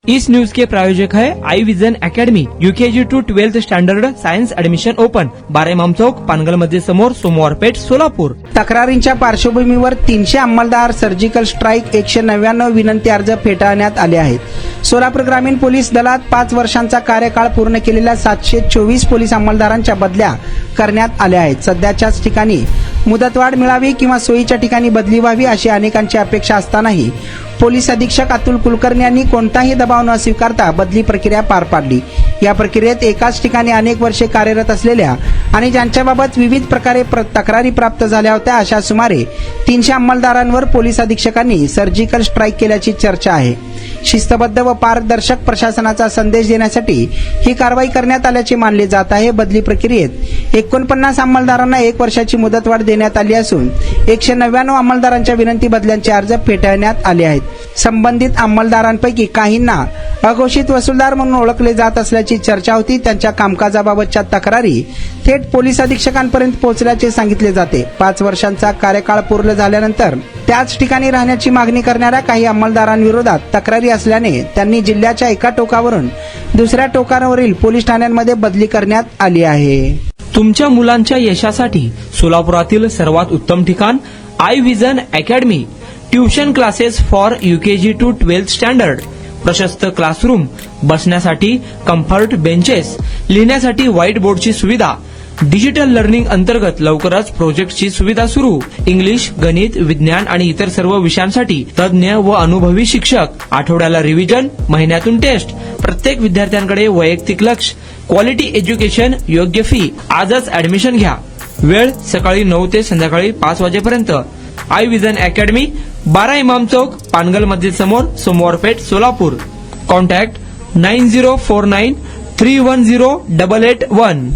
इस news के प्रायोजक है Aai Vision Academy UKG to 12th standard science admission open, बारेमाम चौक, पानगल मध्ये समोर, सोमवार पेठ, सोलापूर। तक्रारींच्या पार्श्वभूमीवर 300 अंमलदार सर्जिकल स्ट्राईक 199 विनंती अर्ज फेटाळण्यात आले आहेत। सोलापूर ग्रामीण पोलीस दलात 5 वर्षांचा कार्यकाळ पूर्ण केलेल्या 724 पोलीस अंमलदारांच्या बदल्या करण्यात आल्या आहेत। सध्याच्याच ठिकाणी मुदतवाढ मिळावी किंवा सोयीच्या ठिकाणी बदली व्हावी अशी अनेकांची अपेक्षा असतानाही पोलीस अधीक्षक अतुल कुलकर्णी यांनी कोणताही दबाव न स्वीकारता बदली प्रक्रिया पार पाडली। या प्रक्रियेत एकाच ठिकाणी अनेक वर्षे कार्यरत असलेल्या आणि ज्यांच्याबाबत विविध प्रकारे तक्रारी प्राप्त झाल्या होत्या अशा सुमारे 300 अंमलदारांवर पोलीस अधीक्षकांनी सर्जिकल स्ट्राईक केल्याची चर्चा आहे। शिस्तबद्ध व पारदर्शक प्रशासनाचा संदेश देण्यासाठी ही कारवाई करण्यात आल्याचे मानले जात आहे। बदली प्रक्रियेत 49 अंमलदारांना 1 वर्षाची मुदतवाढ देण्यात आली असून 199 अंमलदारांच्या विनंती बदल्यांचे अर्ज फेटाळण्यात आले आहेत। संबंधित अंमलदारांपैकी काहींना अघोषित वसूलदार म्हणून ओळखले जात असल्याची चर्चा होती। त्यांच्या कामकाजाबाबतच्या तक्रारी थेट पोलीस अधीक्षकांपर्यंत पोहोचल्याचे सांगितले जाते। 5 वर्षांचा कार्यकाळ पूर्ण झाल्यानंतर त्याच ठिकाणी राहण्याची मागणी करणाऱ्या काही अंमलदारांविरोधात तक्रारी असल्याने त्यांनी जिल्ह्याच्या एका टोकावरून दुसऱ्या टोकावरील पोलीस ठाण्यांमध्ये बदली करण्यात आली आहे। तुमच्या मुलांच्या यशासाठी सोलापुरातील सर्वात उत्तम ठिकाण Aai Vision Academy, tuition classes for UKG to 12th standard, प्रशस्त क्लासरूम, बसण्यासाठी कम्फर्ट बेंचेस, लिहिण्यासाठी व्हाईट बोर्डची सुविधा, डिजिटल लर्निंग अंतर्गत लवकरच प्रोजेक्टची सुविधा सुरू, इंग्लिश, गणित, विज्ञान आणि इतर सर्व विषयांसाठी तज्ज्ञ व अनुभवी शिक्षक, आठवड्याला रिव्हिजन, महिन्यातून टेस्ट, प्रत्येक विद्यार्थ्यांकडे वैयक्तिक लक्ष, क्वालिटी एज्युकेशन, योग्य फी। आजच ऍडमिशन घ्या। वेळ सकाळी 9 ते संध्याकाळी 5 वाजेपर्यंत। आई विजन अकॅडमी, 12 इमाम चौक, पानगल मस्जिद समोर, सोमवार पेठ, सोलापूर। कॉन्टॅक्ट 9049310881।